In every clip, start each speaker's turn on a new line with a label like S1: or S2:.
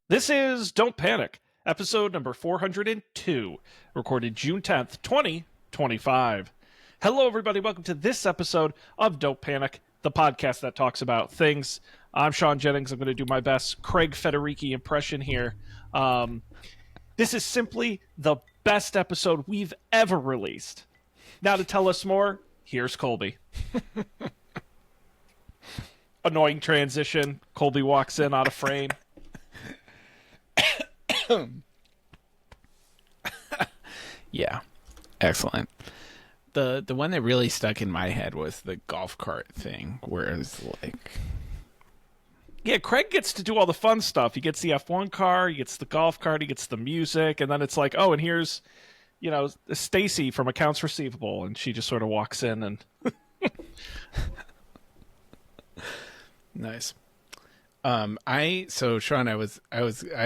S1: This is Don't Panic, episode number 402, recorded June 10th, 2025. Hello, everybody. Welcome to this episode of Don't Panic, the podcast that talks about things. I'm Sean Jennings. I'm going to do my best Craig Federighi impression here. This is simply the best episode we've ever released. Now, to tell us more, here's Colby. Annoying transition. Colby walks in out of frame.
S2: Yeah, excellent. The one that really stuck in my head was the golf cart thing, where it was like,
S1: yeah, Craig gets to do all the fun stuff. He gets the F1 car, he gets the golf cart, he gets the music, and then it's like, oh, and here's, Stacy from Accounts Receivable, and she just sort of walks in and
S2: nice. Sean, I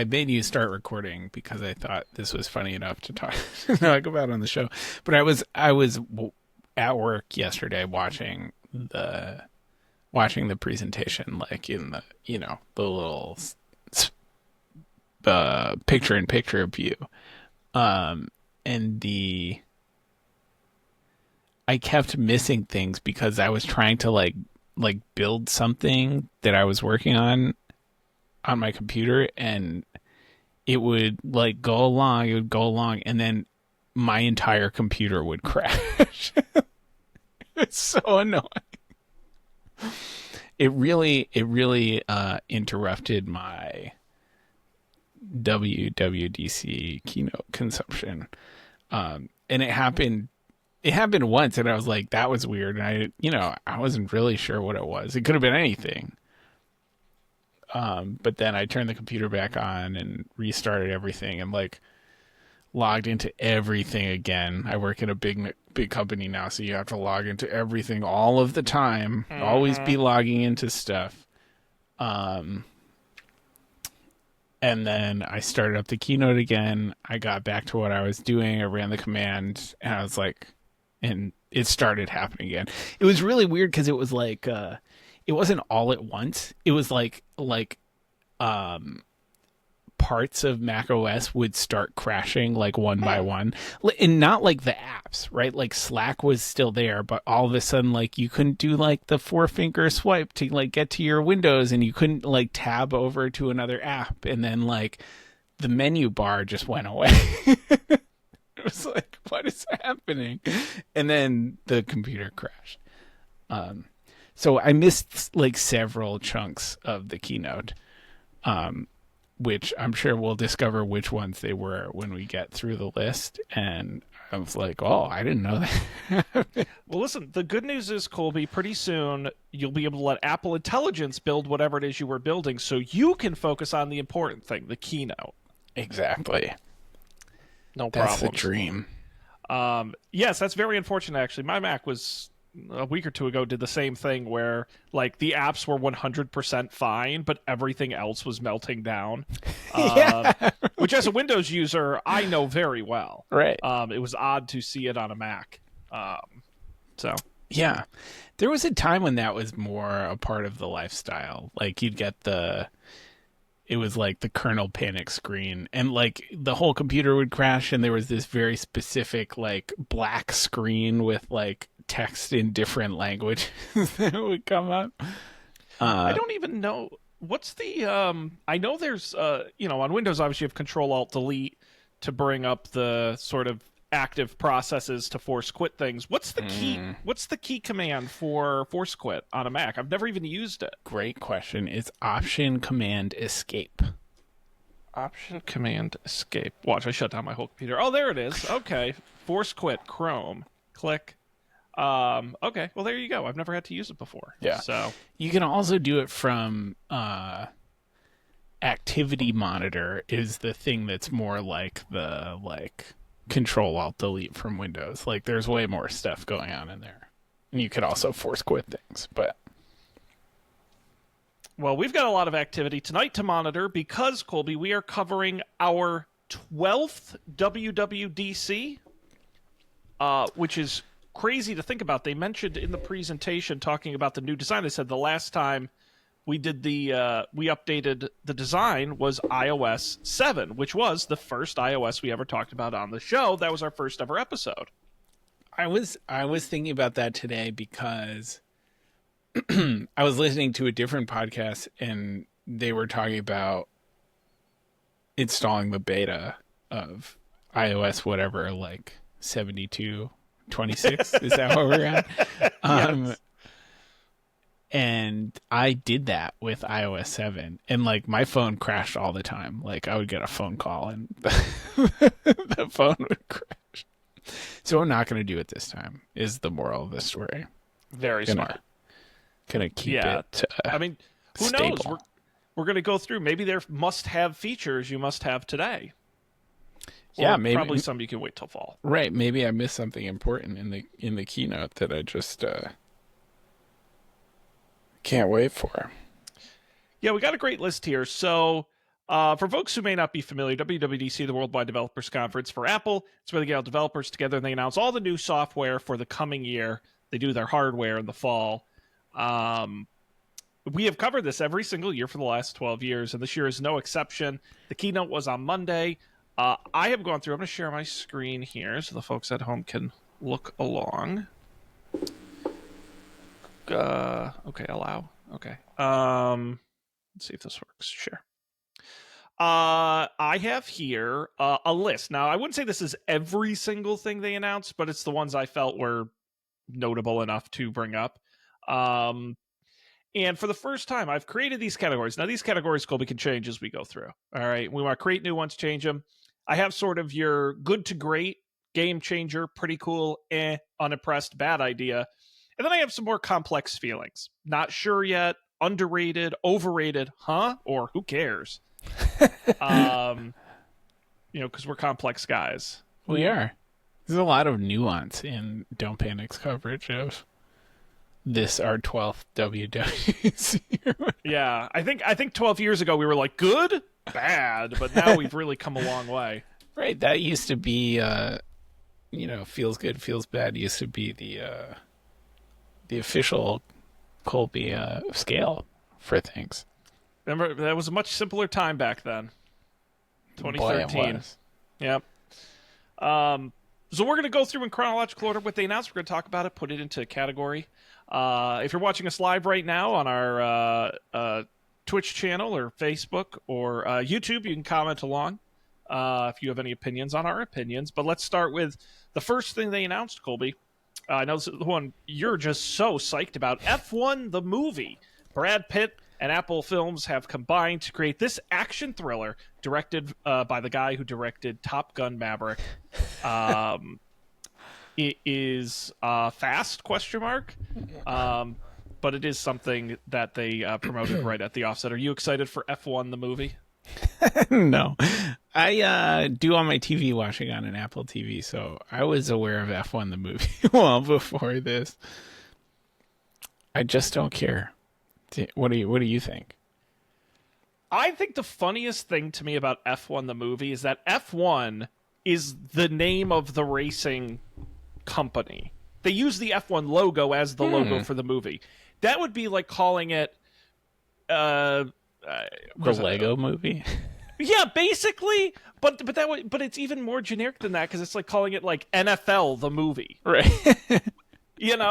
S2: made you start recording because I thought this was funny enough to talk about on the show. But I was at work yesterday watching the presentation, like in the the little picture-in-picture view, and I kept missing things because I was trying to like build something that I was working on my computer, and it would go along, and then my entire computer would crash. It's so annoying. It really interrupted my WWDC keynote consumption. And it happened once, and I was like, that was weird. And I wasn't really sure what it was. It could have been anything. But then I turned the computer back on and restarted everything and logged into everything again. I work in a big company now, so you have to log into everything all of the time. Mm-hmm. Always be logging into stuff. And then I started up the keynote again. I got back to what I was doing. I ran the command, and I was like, and it started happening again. It was really weird because it was it wasn't all at once. It was parts of Mac OS would start crashing one by one, and not like the apps, right? Like Slack was still there, but all of a sudden you couldn't do the 4-finger swipe to get to your Windows, and you couldn't tab over to another app, and then the menu bar just went away. It was like, what is happening? And then the computer crashed. So I missed several chunks of the keynote, which I'm sure we'll discover which ones they were when we get through the list. And I was like, oh, I didn't know that.
S1: Well, listen, the good news is, Colby, pretty soon you'll be able to let Apple Intelligence build whatever it is you were building so you can focus on the important thing, the keynote.
S2: Exactly.
S1: No problem.
S2: That's the dream.
S1: Yes, that's very unfortunate, actually. My Mac was a week or two ago did the same thing where the apps were 100% fine, but everything else was melting down.
S2: Yeah.
S1: Which, as a Windows user, I know very well.
S2: Right.
S1: It was odd to see it on a Mac.
S2: Yeah. There was a time when that was more a part of the lifestyle. You'd get it was the kernel panic screen, and the whole computer would crash, and there was this very specific black screen with text in different languages that would come up.
S1: I don't even know what's the I know there's on Windows obviously you have Control-Alt-Delete to bring up the sort of active processes to force quit things. What's the key command for force quit on a Mac? I've never even used it.
S2: Great question. It's Option Command Escape.
S1: Option Command Escape. Watch, I shut down my whole computer. Oh, there it is. Okay. Force quit Chrome. Click. Okay. Well, there you go. I've never had to use it before.
S2: Yeah.
S1: So
S2: you can also do it from Activity Monitor is the thing that's more like the Control-Alt-Delete from Windows. There's way more stuff going on in there. And you could also force quit things, but...
S1: Well, we've got a lot of activity tonight to monitor because, Colby, we are covering our 12th WWDC, which is crazy to think about. They mentioned in the presentation talking about the new design. They said the last time we did we updated the design was iOS 7, which was the first iOS we ever talked about on the show. That was our first ever episode.
S2: I was thinking about that today because I was listening to a different podcast and they were talking about installing the beta of iOS whatever, like 72.26. Is that what we're at?
S1: Yes.
S2: And I did that with iOS 7, and like my phone crashed all the time. Like I would get a phone call and the phone would crash. So I'm not going to do it this time, is the moral of the story.
S1: Very smart.
S2: Gonna keep it
S1: I mean, who
S2: stable.
S1: knows? We're going to go through. Maybe there must-have features you must have today. Or
S2: maybe
S1: probably some you can wait till fall.
S2: Right, maybe I missed something important in the keynote that I just can't wait for.
S1: Yeah, we got a great list here. So, for folks who may not be familiar, WWDC, the Worldwide Developers Conference for Apple, it's where they get all developers together and they announce all the new software for the coming year. They do their hardware in the fall. We have covered this every single year for the last 12 years, and this year is no exception. The keynote was on Monday. I have gone through. I'm going to share my screen here so the folks at home can look along. Okay, allow. Okay. Let's see if this works. Share. I have here a list. Now, I wouldn't say this is every single thing they announced, but it's the ones I felt were notable enough to bring up. And for the first time, I've created these categories. Now, these categories, Colby, can change as we go through. All right. We want to create new ones, change them. I have sort of your good to great, game changer, pretty cool, unimpressed, bad idea. And then I have some more complex feelings. Not sure yet, underrated, overrated, or who cares? Because we're complex guys.
S2: We are. There's a lot of nuance in Don't Panic's coverage of this, our 12th WWDC.
S1: Yeah, I think 12 years ago we were like, good, bad, but now we've really come a long way.
S2: Right, that used to be, feels good, feels bad used to be the official Colby scale for things.
S1: Remember, that was a much simpler time back then. 2013.
S2: Boy, it was.
S1: Yep. So we're going to go through in chronological order what they announced. We're going to talk about it, put it into a category. If you're watching us live right now on our Twitch channel or Facebook or YouTube, you can comment along if you have any opinions on our opinions. But let's start with the first thing they announced, Colby. I know this is the one you're just so psyched about. F1 the movie. Brad Pitt and Apple Films have combined to create this action thriller directed by the guy who directed Top Gun Maverick. It is fast, ? But it is something that they promoted right at the offset. Are you excited for F1 the movie?
S2: No. I do all my TV watching on an Apple TV, so I was aware of F1 the movie well before this. I just don't care. What do you think?
S1: I think the funniest thing to me about F1 the movie is that F1 is the name of the racing company. They use the F1 logo as the logo for the movie. That would be like calling it
S2: the Lego movie.
S1: Yeah, basically, but it's even more generic than that because it's like calling it like NFL the movie,
S2: right?
S1: And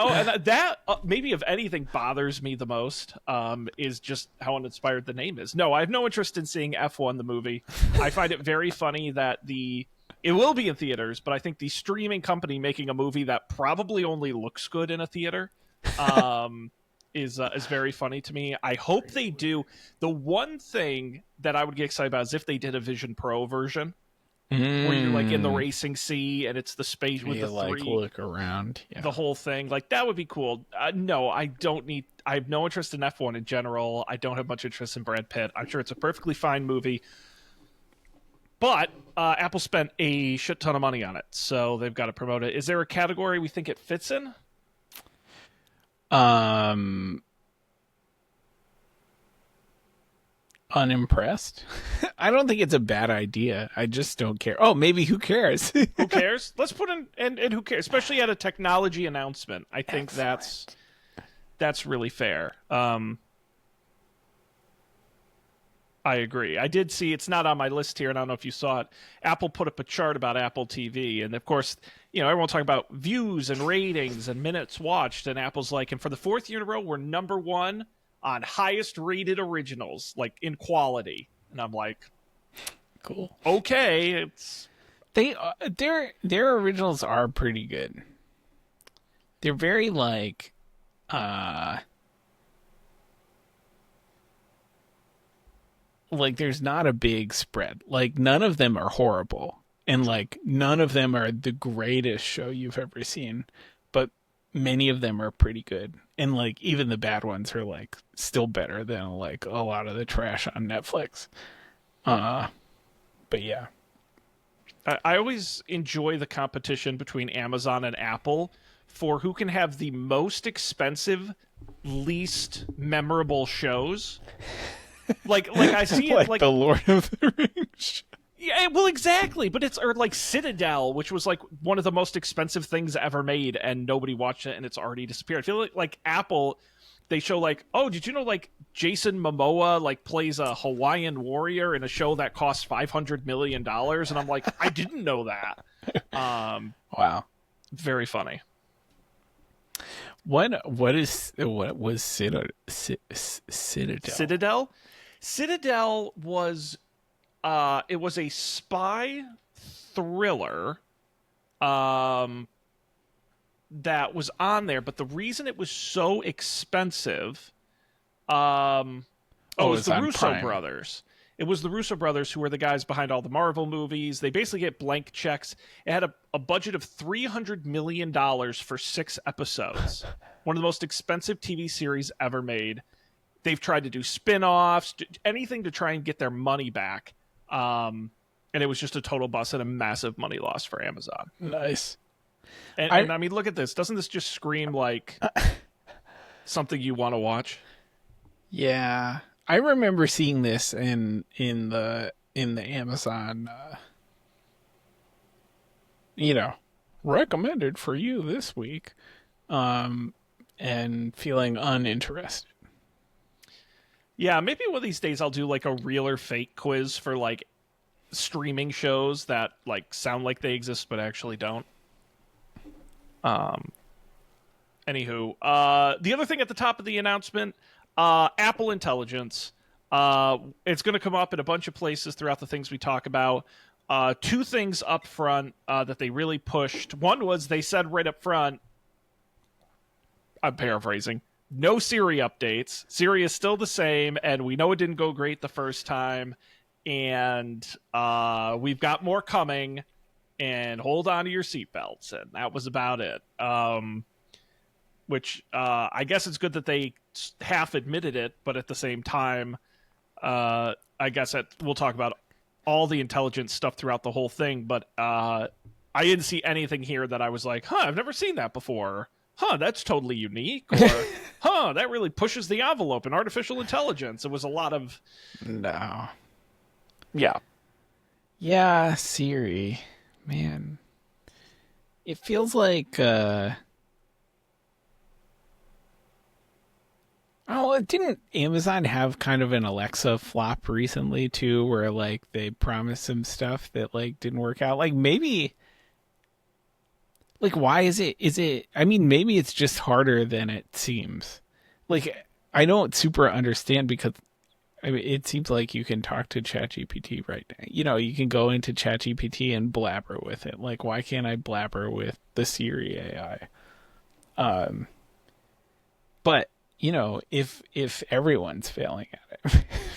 S1: that maybe if anything bothers me the most is just how uninspired the name is. No, I have no interest in seeing F1 the movie. I find it very funny that it will be in theaters, but I think the streaming company making a movie that probably only looks good in a theater is very funny to me. I hope they do. The one thing that I would get excited about is if they did a Vision Pro version where you're like in the racing sea and it's the space with the
S2: like
S1: three,
S2: look around,
S1: the whole thing. Like that would be cool. No, I have no interest in F1 in general. I don't have much interest in Brad Pitt. I'm sure it's a perfectly fine movie. But Apple spent a shit ton of money on it, so they've got to promote it. Is there a category we think it fits in?
S2: Unimpressed. I don't think it's a bad idea. I just don't care. Oh, maybe who cares?
S1: Who cares? Let's put in and who cares, especially at a technology announcement. I think
S2: Excellent.
S1: that's really fair. I agree. I did see, it's not on my list here, and I don't know if you saw it. Apple put up a chart about Apple TV, and of course, everyone talking about views and ratings and minutes watched, and Apple's like, and for the fourth year in a row, we're number one on highest rated originals, like in quality. And I'm like,
S2: Cool.
S1: Okay,
S2: their originals are pretty good. They're very like there's not a big spread. Like none of them are horrible, and like none of them are the greatest show you've ever seen, but many of them are pretty good. And like even the bad ones are like still better than like a lot of the trash on Netflix. But yeah.
S1: I always enjoy the competition between Amazon and Apple for who can have the most expensive, least memorable shows. Like I see
S2: like
S1: it like
S2: the Lord of the Rings.
S1: Yeah, well, exactly. But it's or like Citadel, which was like one of the most expensive things ever made, and nobody watched it, and it's already disappeared. I feel like Apple, they show like, oh, did you know like Jason Momoa like plays a Hawaiian warrior in a show that costs $500 million, and I'm like, I didn't know that.
S2: Wow,
S1: very funny.
S2: What was Citadel?
S1: Citadel was it was a spy thriller that was on there, but the reason it was so expensive it was the Russo
S2: Prime.
S1: brothers. It was the Russo brothers who were the guys behind all the Marvel movies. They basically get blank checks. It had a budget of $300 million for 6 episodes. One of the most expensive TV series ever made. They've tried to do spin-offs, anything to try and get their money back. And it was just a total bust and a massive money loss for Amazon.
S2: Nice.
S1: And I mean, look at this. Doesn't this just scream like something you want to watch?
S2: Yeah. I remember seeing this in the Amazon recommended for you this week, and feeling uninterested.
S1: Yeah, maybe one of these days I'll do like a real or fake quiz for like streaming shows that like sound like they exist but actually don't. Anywho, the other thing at the top of the announcement, Apple Intelligence. It's going to come up in a bunch of places throughout the things we talk about. 2 things up front that they really pushed. One was they said right up front, I'm paraphrasing, no Siri updates. Siri is still the same, and we know it didn't go great the first time, and we've got more coming, and hold on to your seatbelts, and that was about it. Which I guess it's good that they half admitted it, but at the same time, I guess we'll talk about all the intelligence stuff throughout the whole thing, but I didn't see anything here that I was like, I've never seen that before. That's totally unique. Or, that really pushes the envelope in artificial intelligence. It was a lot of...
S2: No.
S1: Yeah.
S2: Yeah, Siri. Man. It feels like... Oh, didn't Amazon have kind of an Alexa flop recently too, where like they promised some stuff that like didn't work out? Like maybe, like why is it? I mean, maybe it's just harder than it seems. Like I don't super understand because I mean it seems like you can talk to ChatGPT right now. You can go into ChatGPT and blabber with it. Like why can't I blabber with the Siri AI? But if everyone's failing at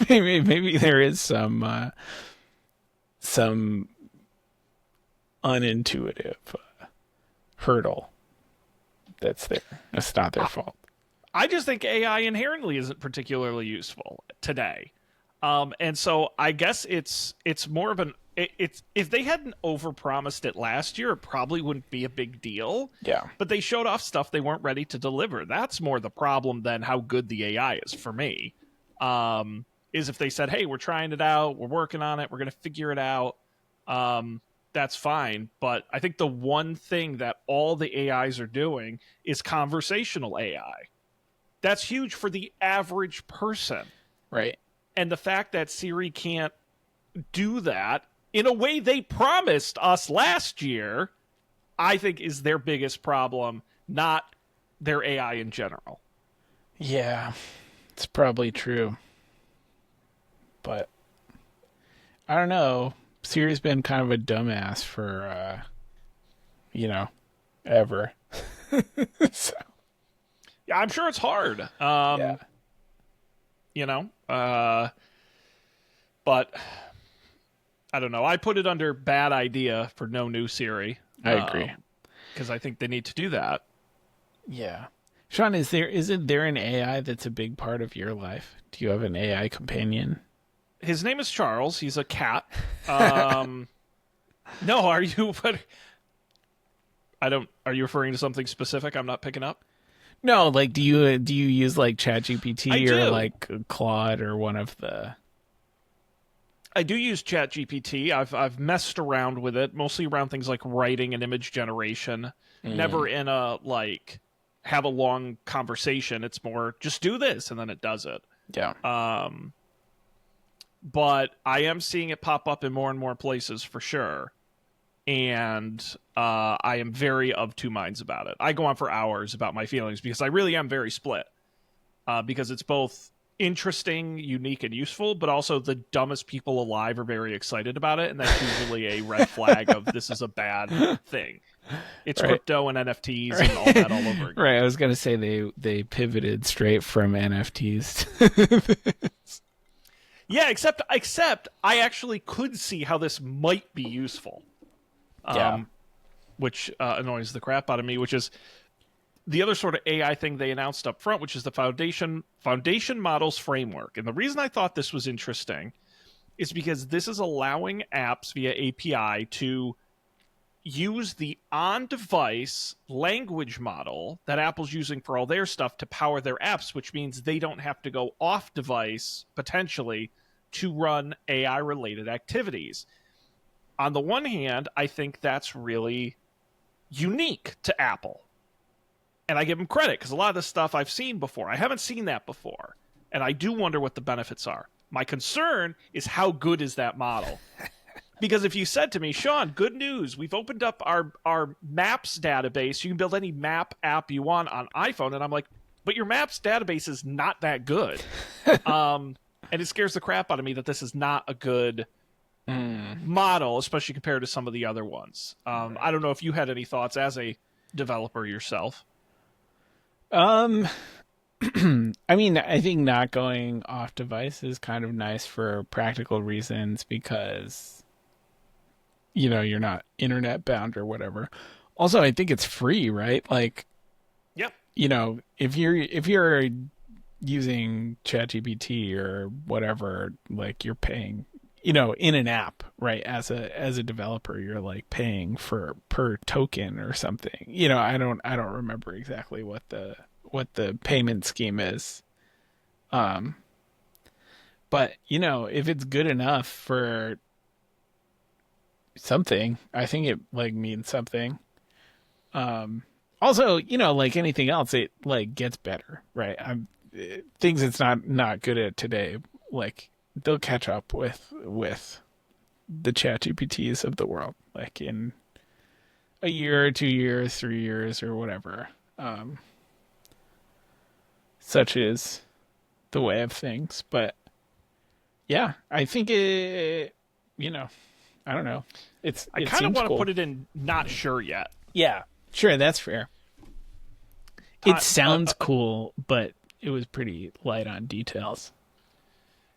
S2: it, maybe there is some unintuitive hurdle that's there. It's not their fault.
S1: I just think AI inherently isn't particularly useful today, and so I guess it's more of an it's if they hadn't overpromised it last year, it probably wouldn't be a big deal.
S2: Yeah.
S1: But they showed off stuff they weren't ready to deliver. That's more the problem than how good the AI is for me. Is if they said, hey, we're trying it out, we're working on it, we're going to figure it out, that's fine. But I think the one thing that all the AIs are doing is conversational AI. That's huge for the average person.
S2: Right.
S1: And the fact that Siri can't do that in a way they promised us last year, I think is their biggest problem, not their AI in general.
S2: Yeah, it's probably true. But I don't know. Siri's been kind of a dumbass for, ever. So,
S1: Yeah, I'm sure it's hard.
S2: yeah.
S1: But I don't know. I put it under bad idea for no new Siri.
S2: I agree.
S1: Because I think they need to do that.
S2: Yeah. Sean, isn't there an AI that's a big part of your life? Do you have an AI companion?
S1: His name is Charles. He's a cat. No, are you? But I don't. Are you referring to something specific? I'm not picking up.
S2: No, like do you use like ChatGPT or
S1: do.
S2: like Claude or one of the?
S1: I do use ChatGPT. I've messed around with it, mostly around things like writing and image generation. Never in a have a long conversation. It's more just do this and then it does it.
S2: Yeah.
S1: But I am seeing it pop up in more and more places for sure. And I am very of two minds about it. I go on for hours about my feelings because I really am very split. Because it's both interesting, unique, and useful, but also the dumbest people alive are very excited about it, and that's usually a red flag of this is a bad thing. It's
S2: right.
S1: Crypto and NFTs and all that all over again.
S2: Right, I was gonna say they pivoted straight from NFTs.
S1: Yeah, except I actually could see how this might be useful. Which annoys the crap out of me, which is the other sort of AI thing they announced up front, which is the foundation models framework. And the reason I thought this was interesting is because this is allowing apps via API to use the on-device language model that Apple's using for all their stuff to power their apps, which means they don't have to go off-device, potentially, to run AI-related activities. On the one hand, I think that's really unique to Apple. And I give them credit, because a lot of this stuff I've seen before. I haven't seen that before. And I do wonder what the benefits are. My concern is how good is that model? Because if you said to me, Sean, good news, we've opened up our Maps database. You can build any map app you want on iPhone. And I'm like, but your Maps database is not that good. And it scares the crap out of me that this is not a good model, especially compared to some of the other ones. I don't know if you had any thoughts as a developer yourself.
S2: I mean, I think not going off device is kind of nice for practical reasons because, you're not internet bound or whatever. Also, I think it's free, right? Like,
S1: yep.
S2: If you're using ChatGPT or whatever, like you're paying, in an app, right? As a developer, you're like paying per token or something. I don't remember exactly what the payment scheme is. But if it's good enough for something, I think it means something. Also, like anything else, it gets better, right? Things it's not good at today, they'll catch up with the ChatGPTs of the world, in a year or 2 years, 3 years, or whatever. Such is the way of things. But yeah, I think it, I don't know.
S1: I kind of want to put it in not sure yet.
S2: Yeah, sure, that's fair. It sounds cool, but it was pretty light on details.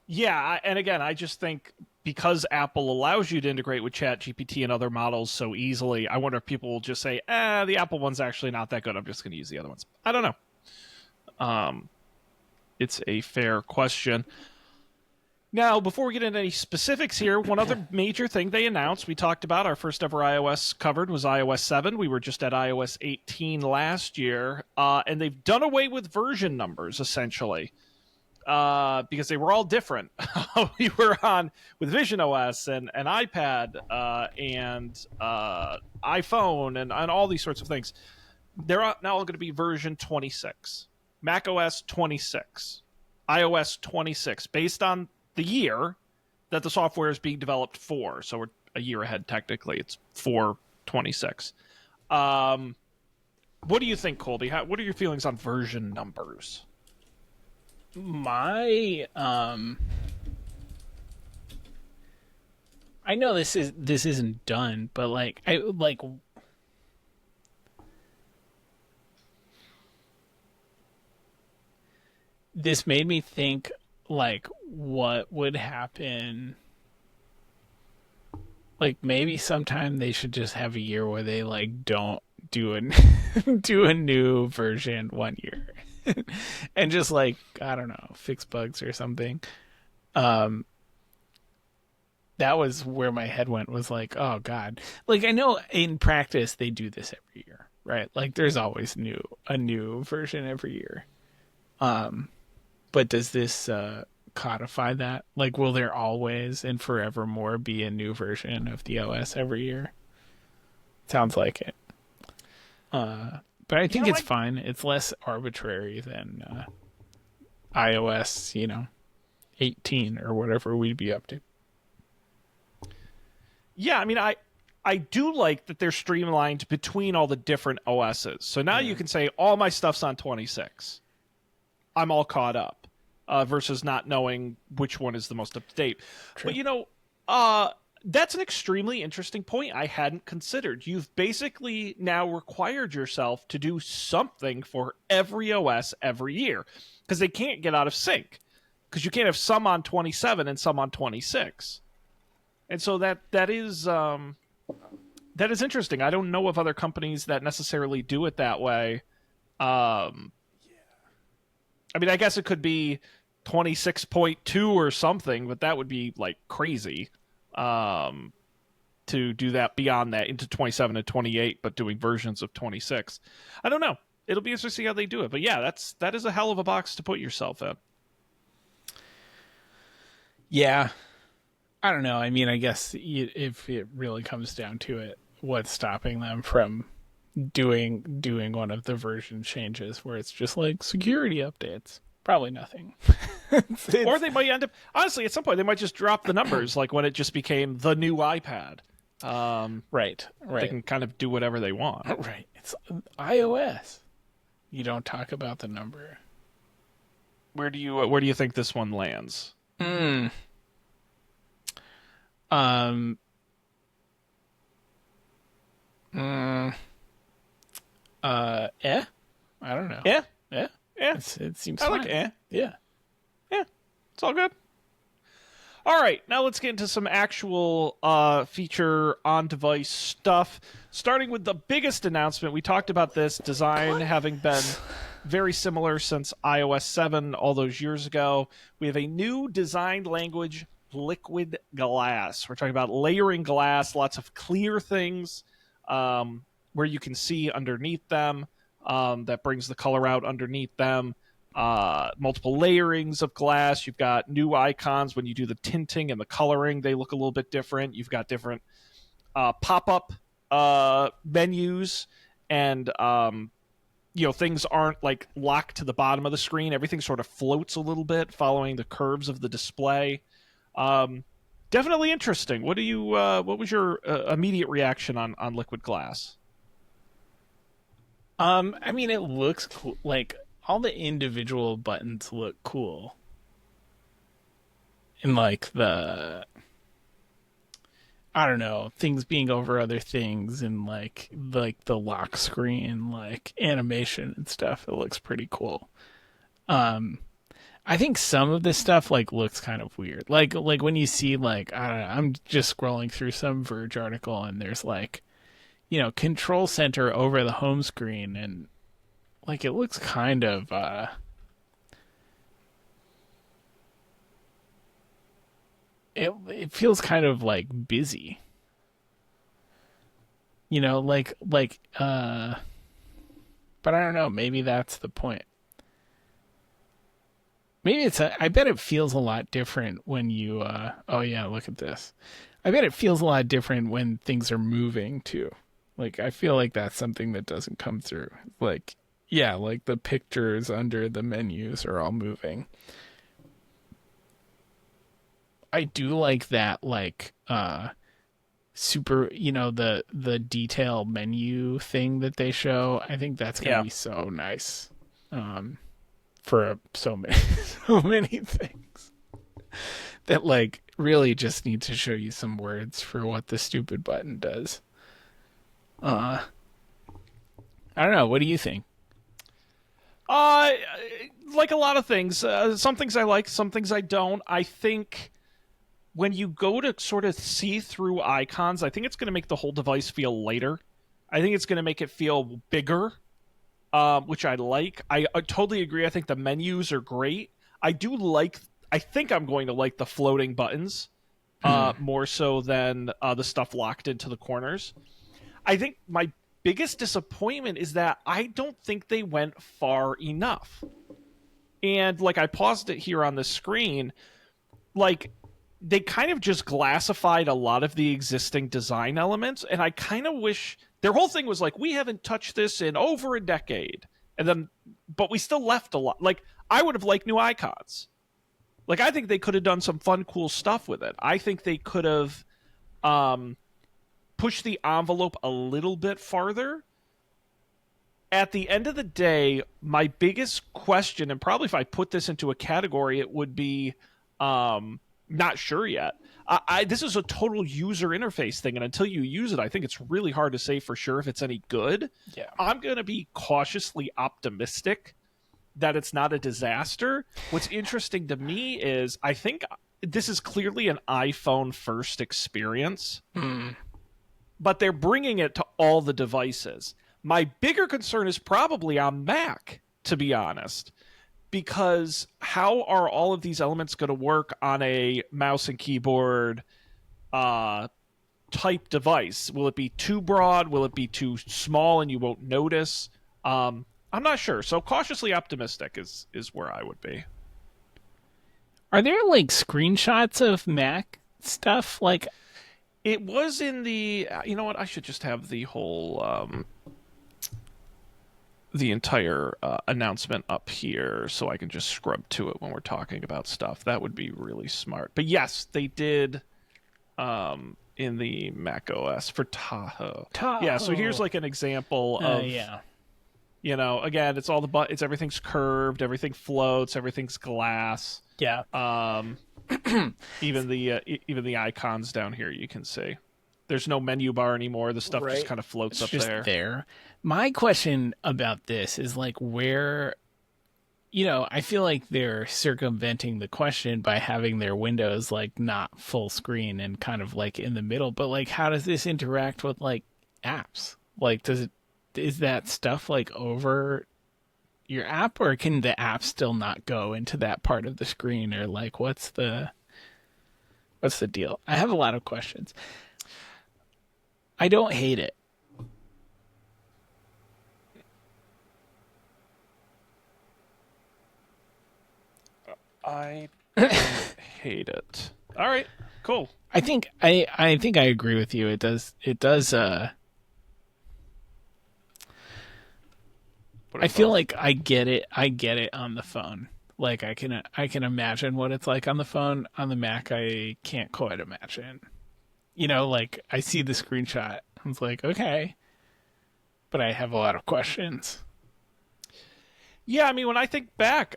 S1: Yeah, and again, I just think because Apple allows you to integrate with ChatGPT and other models so easily, I wonder if people will just say, the Apple one's actually not that good. I'm just going to use the other ones. I don't know. It's a fair question. Now, before we get into any specifics here, one other major thing they announced, we talked about our first ever iOS covered was iOS 7. We were just at iOS 18 last year, and they've done away with version numbers, essentially, because they were all different. We were on with Vision OS and iPad and iPhone and all these sorts of things. They're now all going to be version 26. macOS 26, iOS 26, based on the year that the software is being developed for. So we're a year ahead technically. It's 4/26. What do you think, Colby? What are your feelings on version numbers?
S2: My I know this isn't done, but like this made me think like what would happen. Like maybe sometime they should just have a year where they like don't do do a new version one year. And just like, I don't know, fix bugs or something. That was where my head went, was like, oh god. Like I know in practice they do this every year, right? Like there's always a new version every year. But does this codify that? Like will there always and forevermore be a new version of the OS every year? Sounds like it. But I think it's fine. It's less arbitrary than iOS, 18 or whatever we'd be up to.
S1: Yeah, I mean, I do like that they're streamlined between all the different OSs. So now you can say, all my stuff's on 26. I'm all caught up, versus not knowing which one is the most up-to-date.
S2: True.
S1: But, that's an extremely interesting point I hadn't considered. You've basically now required yourself to do something for every OS every year, because they can't get out of sync, because you can't have some on 27 and some on 26. And so that is interesting. I don't know of other companies that necessarily do it that way. I mean, I guess it could be 26.2 or something, but that would be like crazy. To do that beyond that into 27 and 28, but doing versions of 26. I don't know. It'll be interesting to see how they do it. But yeah, that is a hell of a box to put yourself in.
S2: Yeah. I don't know. I mean, I guess if it really comes down to it, what's stopping them from doing one of the version changes where it's just like security updates? Probably nothing.
S1: Or they might end up, honestly, at some point, they might just drop the numbers, like when it just became the new iPad.
S2: Right.
S1: They can kind of do whatever they want.
S2: Right. It's iOS. You don't talk about the number.
S1: Where do you think this one lands?
S2: Eh? I don't know.
S1: Yeah.
S2: It seems
S1: I
S2: fine.
S1: like
S2: Yeah.
S1: It's all good. All right, now let's get into some actual feature on-device stuff. Starting with the biggest announcement, we talked about this design having been very similar since iOS 7 all those years ago. We have a new design language, liquid glass. We're talking about layering glass, lots of clear things where you can see underneath them. That brings the color out underneath them. Multiple layerings of glass. You've got new icons when you do the tinting and the coloring. They look a little bit different. You've got different pop-up menus, and things aren't like locked to the bottom of the screen. Everything sort of floats a little bit, following the curves of the display. Definitely interesting. What was your immediate reaction on liquid glass?
S2: I mean, it looks cool. Like all the individual buttons look cool. And like I don't know, things being over other things, and like the lock screen, like animation and stuff, it looks pretty cool. I think some of this stuff like looks kind of weird. Like when you see like, I don't know, I'm just scrolling through some Verge article and there's like, control center over the home screen, and like it looks kind of it feels kind of like busy. But I don't know, maybe that's the point. Maybe I bet it feels a lot different when you oh yeah, look at this. I bet it feels a lot different when things are moving too. Like, I feel like that's something that doesn't come through. Like, yeah, like the pictures under the menus are all moving. do like that, like super, the detail menu thing that they show. I think that's gonna
S1: Yeah.
S2: be so nice. For so many so many things that like really just need to show you some words for what the stupid button does. I don't know. What do you think?
S1: Uh, like a lot of things. Some things I like, some things I don't. I think when you go to sort of see through icons, I think it's going to make the whole device feel lighter. I think it's going to make it feel bigger, which I like. I totally agree. I think the menus are great. I do like. I think I'm going to like the floating buttons more so than the stuff locked into the corners. I think my biggest disappointment is that I don't think they went far enough. And like I paused it here on the screen, like they kind of just glassified a lot of the existing design elements, and I kind of wish their whole thing was like, we haven't touched this in over a decade. And then but we still left a lot. Like I would have liked new icons. Like I think they could have done some fun, cool stuff with it. I think they could have push the envelope a little bit farther. At the end of the day, my biggest question, and probably if I put this into a category, it would be not sure yet. This is a total user interface thing, and until you use it, I think it's really hard to say for sure if it's any good.
S2: Yeah.
S1: I'm going to be cautiously optimistic that it's not a disaster. What's interesting to me is I think this is clearly an iPhone first experience. But they're bringing it to all the devices. My bigger concern is probably on Mac, to be honest, because how are all of these elements going to work on a mouse and keyboard type device? Will it be too broad? Will it be too small and you won't notice? I'm not sure. So cautiously optimistic is where I would be.
S2: Are there like screenshots of Mac stuff? Like,
S1: it was in the. You know what? I should just have the whole, the entire announcement up here, so I can just scrub to it when we're talking about stuff. That would be really smart. But yes, they did. In the Mac OS for Tahoe. Yeah. So here's like an example of.
S2: Yeah.
S1: You know, again, it's all it's everything's curved, everything floats, everything's glass.
S2: Yeah.
S1: Even the icons down here you can see. There's no menu bar anymore. The stuff just kind of floats up
S2: just there. My question about this is like where, I feel like they're circumventing the question by having their windows like not full screen and kind of like in the middle. But like, how does this interact with like apps? Like, is that stuff like over your app, or can the app still not go into that part of the screen, or like what's the deal? I have a lot of questions. I don't hate it.
S1: I don't hate it. All right, cool.
S2: I think I agree with you. It does I feel like I get it on the phone. Like I can imagine what it's like on the phone. On the Mac I can't quite imagine. Like I see the screenshot. I was like, okay. But I have a lot of questions.
S1: Yeah, I mean, when I think back,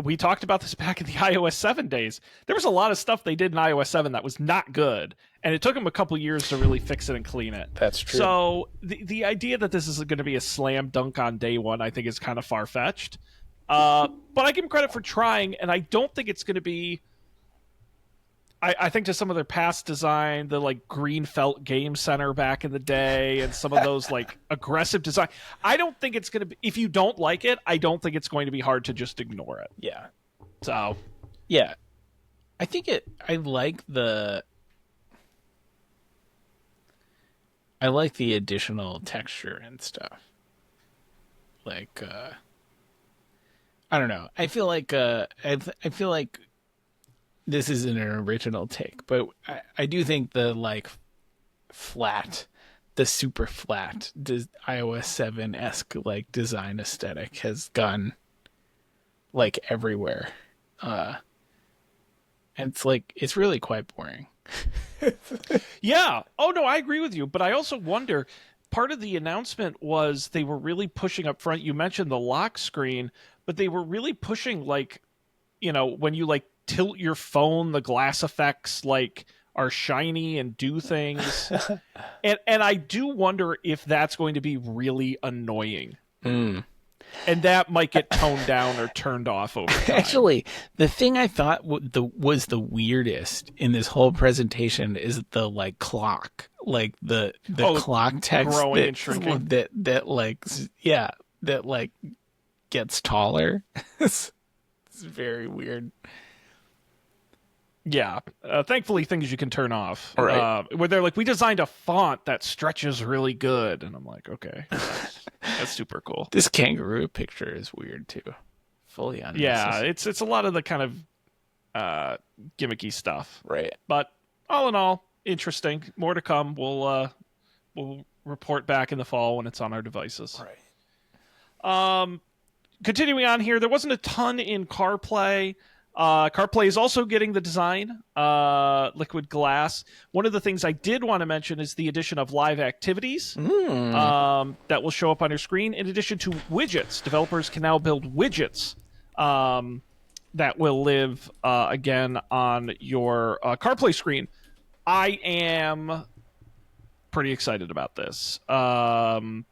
S1: we talked about this back in the iOS 7 days. There was a lot of stuff they did in iOS 7 that was not good, and it took them a couple years to really fix it and clean it.
S2: That's true.
S1: So the idea that this is going to be a slam dunk on day one, I think, is kind of far-fetched. But I give them credit for trying, and I don't think it's going to be... I think to some of their past design, the like green felt game center back in the day, and some of those like aggressive design, I don't think it's going to be, if you don't like it, I don't think it's going to be hard to just ignore it.
S2: Yeah.
S1: So,
S2: yeah. I think I like the additional texture and stuff. Like, I don't know. I feel like, this isn't an original take, but I do think the like the super flat iOS 7-esque like design aesthetic has gone like everywhere. And And it's really quite boring.
S1: Yeah. Oh no, I agree with you. But I also wonder. Part of the announcement was they were really pushing up front. You mentioned the lock screen, but they were really pushing when you tilt your phone, the glass effects are shiny and do things. and I do wonder if that's going to be really annoying.
S2: Mm.
S1: And that might get toned down or turned off over time.
S2: Actually, the thing I thought was the weirdest in this whole presentation is the clock, the clock text
S1: growing and shrinking.
S2: that gets taller. It's very weird.
S1: Yeah. Thankfully, things you can turn off.
S2: Right.
S1: Where they're like, we designed a font that stretches really good. And I'm like, okay, that's super cool.
S2: This kangaroo picture is weird, too. Fully unnecessary.
S1: Yeah, it's a lot of the kind of gimmicky stuff.
S2: Right.
S1: But all in all, interesting. More to come. We'll report back in the fall when it's on our devices.
S2: Right.
S1: Continuing on here, there wasn't a ton in CarPlay. CarPlay is also getting the design, liquid glass. One of the things I did want to mention is the addition of live activities that will show up on your screen. In addition to widgets, developers can now build widgets that will live again on your CarPlay screen. I am pretty excited about this. Live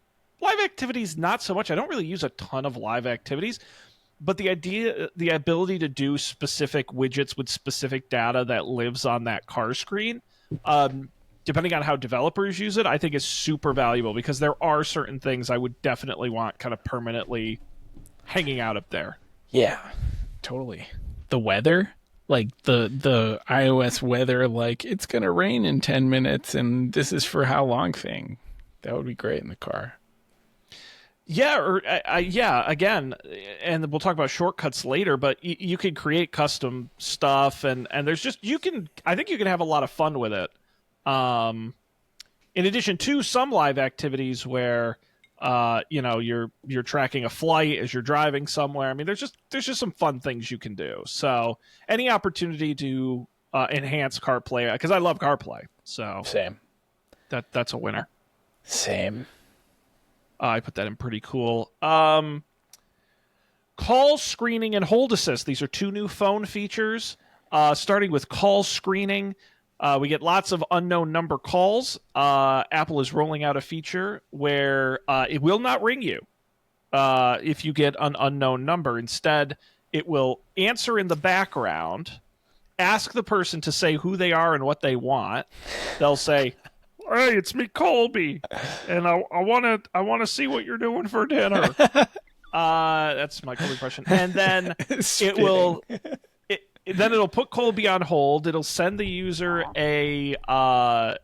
S1: activities, not so much. I don't really use a ton of live activities. But the ability to do specific widgets with specific data that lives on that car screen, depending on how developers use it, I think is super valuable because there are certain things I would definitely want kind of permanently hanging out up there.
S2: Yeah, totally. The weather, the iOS weather, it's going to rain in 10 minutes and this is for how long thing. That would be great in the car.
S1: Yeah, or again, and we'll talk about shortcuts later, but you can create custom stuff, and there's I think you can have a lot of fun with it. In addition to some live activities where, you're tracking a flight as you're driving somewhere. I mean, there's just some fun things you can do. So any opportunity to enhance CarPlay, because I love CarPlay, so
S2: same.
S1: That's a winner.
S2: Same.
S1: I put that in pretty cool. Call screening and hold assist. These are two new phone features. Starting with call screening, we get lots of unknown number calls. Apple is rolling out a feature where it will not ring you if you get an unknown number. Instead, it will answer in the background, ask the person to say who they are and what they want. They'll say, "Hey, it's me, Colby, and I want to see what you're doing for dinner." That's my Colby impression. And then it'll put Colby on hold. It'll send the user a it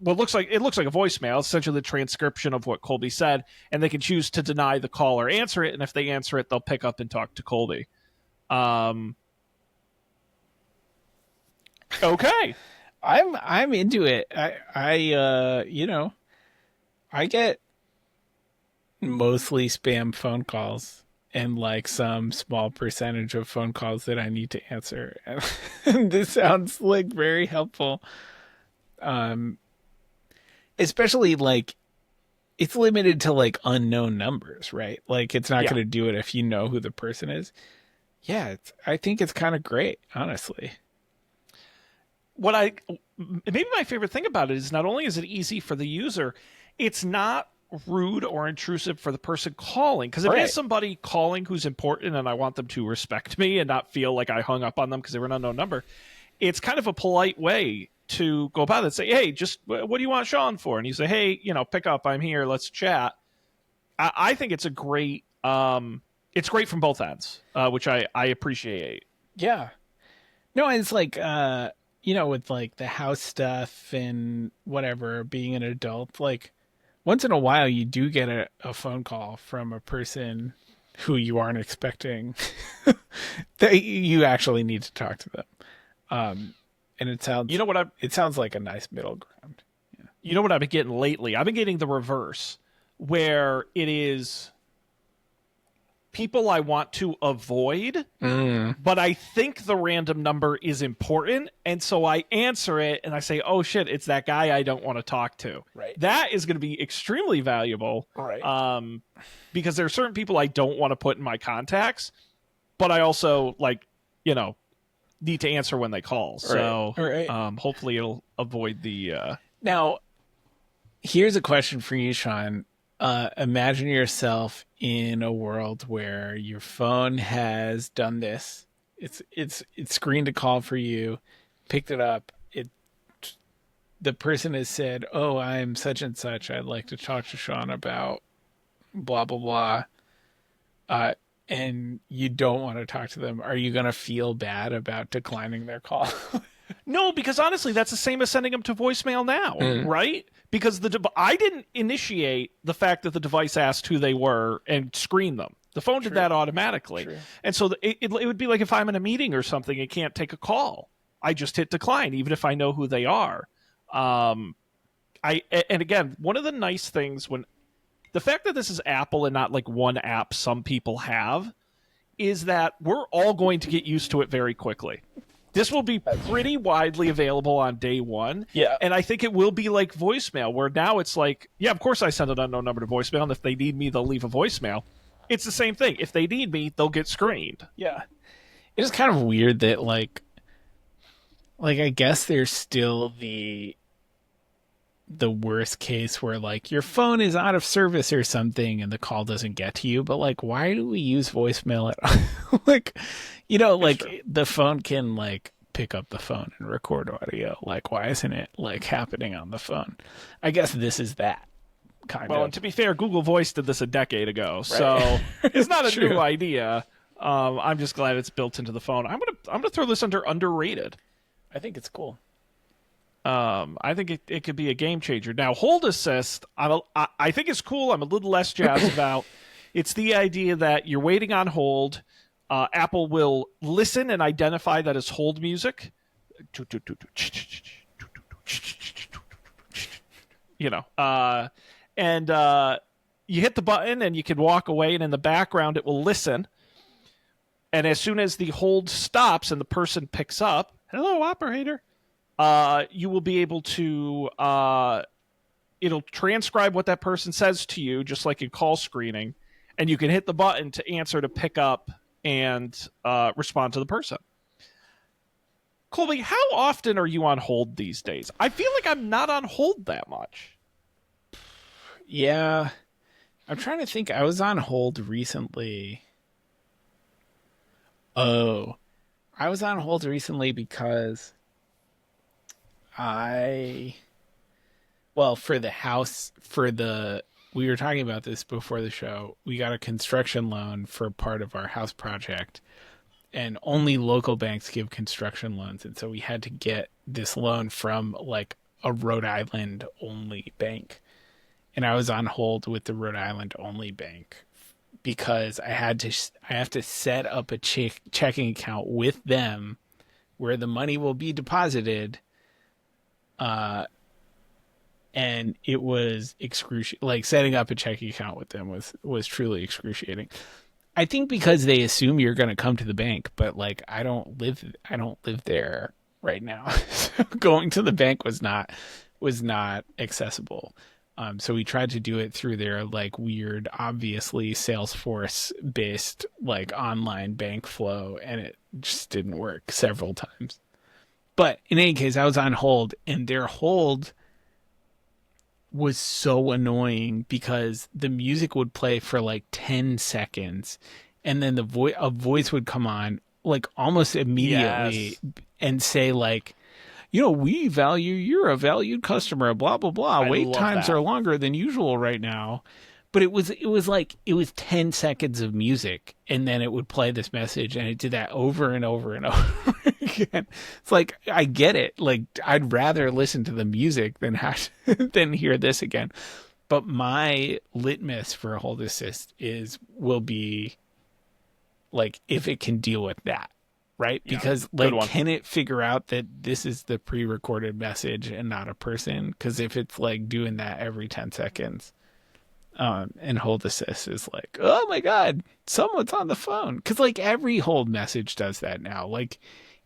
S1: looks like a voicemail, essentially the transcription of what Colby said, and they can choose to deny the call or answer it. And if they answer it, they'll pick up and talk to Colby. Okay.
S2: I'm into it. I get mostly spam phone calls and some small percentage of phone calls that I need to answer. And this sounds very helpful. Especially it's limited to unknown numbers, right? It's not going to do it if you know who the person is. Yeah, I think it's kind of great, honestly.
S1: Maybe my favorite thing about it is not only is it easy for the user, it's not rude or intrusive for the person calling. Because if it is somebody calling who's important and I want them to respect me and not feel like I hung up on them because they were an unknown number, it's kind of a polite way to go about it. Say, "Hey, just what do you want Sean for?" And you say, "Hey, pick up. I'm here. Let's chat." I think it's a great. It's great from both ends, which I appreciate.
S2: Yeah. No, it's with the house stuff and whatever, being an adult, once in a while you do get a phone call from a person who you aren't expecting that you actually need to talk to them. And it sounds, it sounds like a nice middle ground. Yeah.
S1: You know what I've been getting lately? I've been getting the reverse where it is people I want to avoid, but I think the random number is important, and so I answer it and I say, oh shit, it's that guy I don't want to talk to.
S2: Right.
S1: That is going to be extremely valuable.
S2: Right.
S1: Because there are certain people I don't want to put in my contacts, but I also need to answer when they call. So hopefully it'll avoid the
S2: Now, here's a question for you, Sean. Imagine yourself in a world where your phone has done this. It's screened a call for you, picked it up. The person has said, "Oh, I'm such and such. I'd like to talk to Sean about blah blah blah," and you don't want to talk to them. Are you gonna feel bad about declining their call?
S1: No, because honestly, that's the same as sending them to voicemail now, right? Because I didn't initiate the fact that the device asked who they were and screened them. The phone did that automatically. True. And so it would be like if I'm in a meeting or something and can't take a call, I just hit decline, even if I know who they are. And again, one of the nice things the fact that this is Apple and not like one app some people have is that we're all going to get used to it very quickly. This will be pretty widely available on day one.
S2: Yeah.
S1: And I think it will be like voicemail, where now it's like, yeah, of course I send an unknown number to voicemail, and if they need me, they'll leave a voicemail. It's the same thing. If they need me, they'll get screened.
S2: Yeah. It is kind of weird that, like I guess there's still the worst case where, like, your phone is out of service or something and the call doesn't get to you. But, like, why do we use voicemail at all? Like, the phone can, like, pick up the phone and record audio. Like, why isn't it, like, happening on the phone? I guess this is that kind of.
S1: Well, and to be fair, Google Voice did this a decade ago, so it's not a new idea. I'm just glad it's built into the phone. I'm gonna throw this under underrated.
S2: I think it's cool.
S1: I think it could be a game changer. Now, hold assist, I think it's cool. I'm a little less jazzed about. It's the idea that you're waiting on hold. Apple will listen and identify that it's hold music. And you hit the button and you can walk away, and in the background it will listen. And as soon as the hold stops and the person picks up, hello, operator, you will be able to, it'll transcribe what that person says to you, just like in call screening, and you can hit the button to answer, to pick up, and respond to the person. Colby, how often are you on hold these days? I feel like I'm not on hold that much.
S2: Yeah. I'm trying to think. I was on hold recently. Oh. I was on hold recently because we were talking about this before the show. We got a construction loan for part of our house project, and only local banks give construction loans. And so we had to get this loan from, like, a Rhode Island only bank. And I was on hold with the Rhode Island only bank because I have to set up a checking account with them where the money will be deposited. And it was excruciating. Like, setting up a checking account with them was truly excruciating. I think because they assume you're going to come to the bank, but, like, I don't live there right now. So going to the bank was not accessible. So we tried to do it through their, like, weird, obviously Salesforce based, like, online bank flow, and it just didn't work several times. But in any case, I was on hold, and their hold was so annoying because the music would play for like 10 seconds, and then a voice would come on, like, almost immediately, and say, like, we value, you're a valued customer, blah, blah, blah. Wait times are longer than usual right now. But it was 10 seconds of music, and then it would play this message, and it did that over and over and over again. It's like, I get it. Like, I'd rather listen to the music than hear this again. But my litmus for a hold assist will be, like, if it can deal with that. Right? Because, like, can it figure out that this is the pre-recorded message and not a person? Because if it's, like, doing that every 10 seconds, And hold assist is like, oh my god, someone's on the phone. Because like every hold message does that now. Like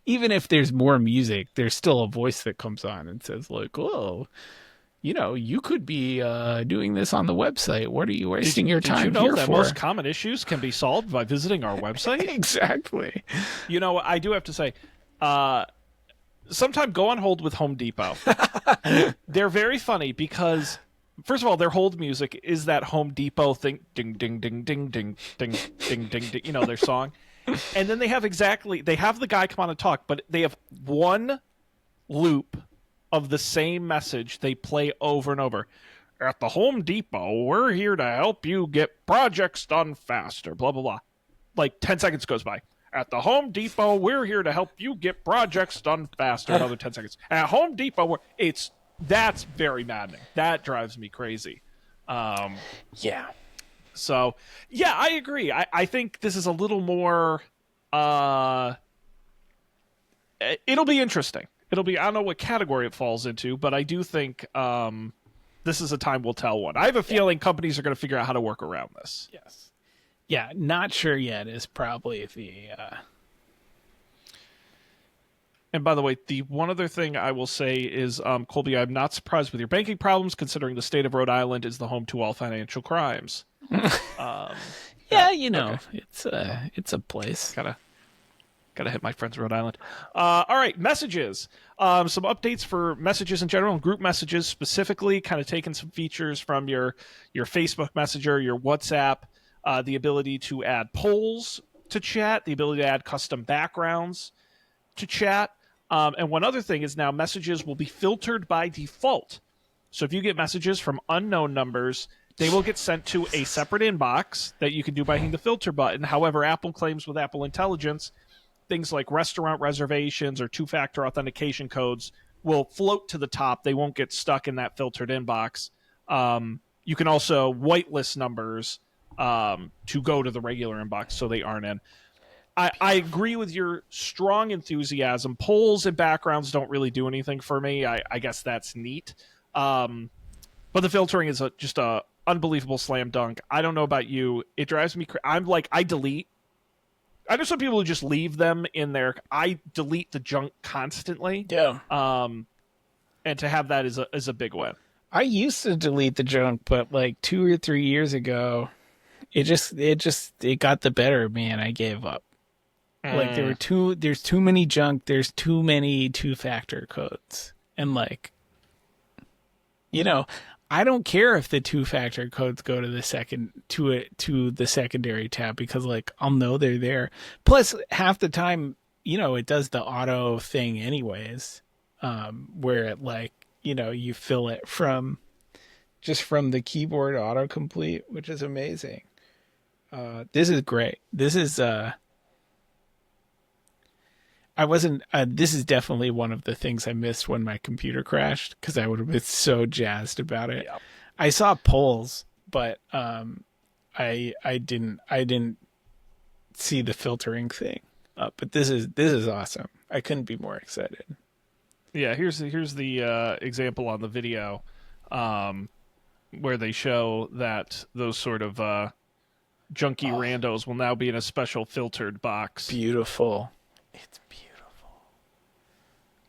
S2: even if there's more music, there's still a voice that comes on and says like, oh, you could be doing this on the website. What are you wasting your time
S1: did you know
S2: here
S1: that
S2: for?
S1: most common issues can be solved by visiting our website?
S2: Exactly.
S1: I do have to say, sometime go on hold with Home Depot. They're very funny because, first of all, their hold music is that Home Depot thing, ding, ding, ding, ding, ding, ding, ding, ding, ding, their song. And then they have the guy come on and talk, but they have one loop of the same message they play over and over. At the Home Depot, we're here to help you get projects done faster, blah, blah, blah. Like 10 seconds goes by. At the Home Depot, we're here to help you get projects done faster. Another 10 seconds. At Home Depot, that's very maddening. That drives me crazy.
S2: Yeah.
S1: So, yeah, I agree. I think this is a little more... it'll be interesting. I don't know what category it falls into, but I do think this is a time we'll tell one. I have a feeling companies are going to figure out how to work around this.
S2: Yes. Yeah, not sure yet is probably the...
S1: And by the way, the one other thing I will say is, Colby, I'm not surprised with your banking problems, considering the state of Rhode Island is the home to all financial crimes.
S2: Yeah,
S1: okay.
S2: It's a place.
S1: Gotta hit my friends in Rhode Island. All right, messages. Some updates for messages in general and group messages specifically, kind of taking some features from your Facebook Messenger, your WhatsApp, the ability to add polls to chat, the ability to add custom backgrounds to chat. And one other thing is now messages will be filtered by default. So if you get messages from unknown numbers, they will get sent to a separate inbox that you can do by hitting the filter button. However, Apple claims with Apple Intelligence, things like restaurant reservations or two-factor authentication codes will float to the top. They won't get stuck in that filtered inbox. You can also whitelist numbers to go to the regular inbox so they aren't in. I agree with your strong enthusiasm. Polls and backgrounds don't really do anything for me. I guess that's neat. But the filtering is just a unbelievable slam dunk. I don't know about you. It drives me crazy. I'm like, I delete. I know some people who just leave them in there. I delete the junk constantly.
S2: Yeah.
S1: And to have that is a big win.
S2: I used to delete the junk, but like 2 or 3 years ago, it got the better of me and I gave up. Like there's too many junk, there's too many two-factor codes. And like, I don't care if the two-factor codes go to the secondary tab because like I'll know they're there. Plus half the time, it does the auto thing anyways, where it like, you fill it from the keyboard autocomplete, which is amazing. This is great. This is this is definitely one of the things I missed when my computer crashed because I would have been so jazzed about it. Yep. I saw polls, but I didn't see the filtering thing. But this is awesome. I couldn't be more excited.
S1: Yeah, here's the example on the video where they show that those sort of junky randos will now be in a special filtered box.
S2: Beautiful. It's beautiful.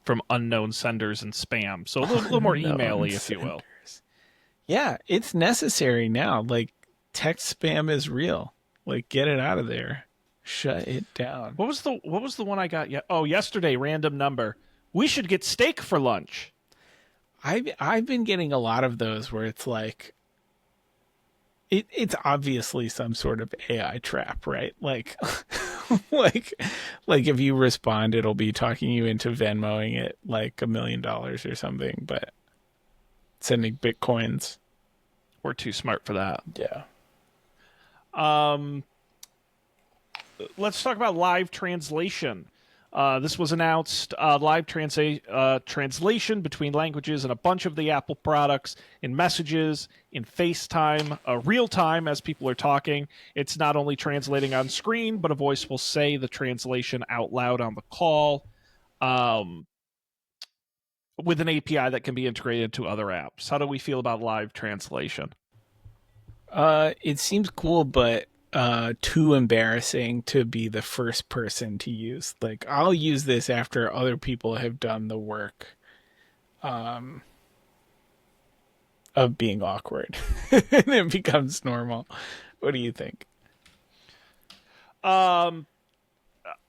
S1: From unknown senders and spam. So a little more email-y, if you will.
S2: Yeah, it's necessary now. Like, text spam is real. Like, get it out of there. Shut it down.
S1: What was the one I got? Yesterday, random number. We should get steak for lunch.
S2: I've been getting a lot of those where it's like, it's obviously some sort of AI trap, right? Like, like if you respond, it'll be talking you into Venmoing it like $1 million or something, but sending Bitcoins.
S1: We're too smart for that.
S2: Yeah.
S1: Let's talk about live translation. This was announced, live translation between languages and a bunch of the Apple products in Messages, in FaceTime, real time as people are talking. It's not only translating on screen, but a voice will say the translation out loud on the call with an API that can be integrated to other apps. How do we feel about live translation?
S2: It seems cool, but too embarrassing to be the first person to use. Like, I'll use this after other people have done the work of being awkward. And it becomes normal. What do you think?
S1: Um,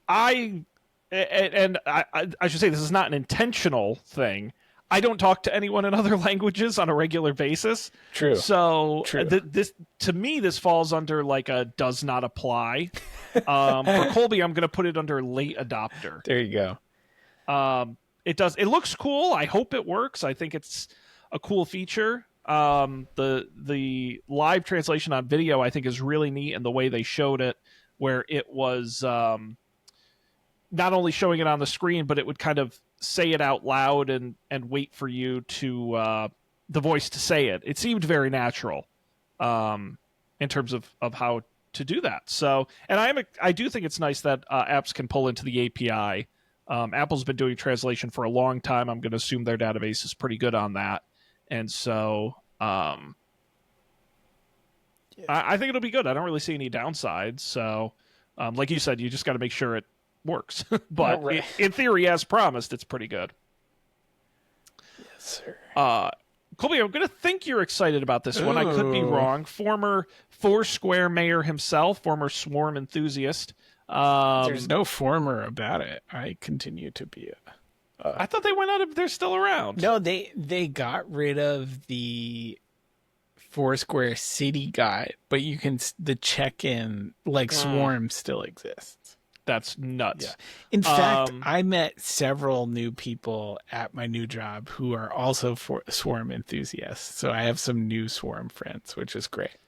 S1: I I should say this is not an intentional thing. I don't talk to anyone in other languages on a regular basis.
S2: True.
S1: So
S2: True.
S1: This to me this falls under like a does not apply. For Colby, I'm going to put it under late adopter.
S2: There you go.
S1: It does. It looks cool. I hope it works. I think it's a cool feature. The live translation on video I think is really neat, and the way they showed it, where it was not only showing it on the screen, but it would kind of say it out loud and wait for you to the voice to say it. It seemed very natural in terms of how to do that. So, and I do think it's nice that apps can pull into the API. Apple's been doing translation for a long time. I'm going to assume their database is pretty good on that. And so I think it'll be good. I don't really see any downsides. So like you said, you just got to make sure it works. But
S2: right.
S1: in theory, as promised, it's pretty good.
S2: Yes, sir.
S1: Colby, I'm going to think you're excited about this one. I could be wrong. Former Foursquare mayor himself, former Swarm enthusiast.
S2: There's no former about it. I continue to be
S1: I thought they went out of. They're still around.
S2: No, they got rid of the Foursquare city guide, but you can the check-in like Swarm still exists.
S1: That's nuts.
S2: Yeah. In fact, I met several new people at my new job who are also Swarm enthusiasts. So I have some new Swarm friends, which is great.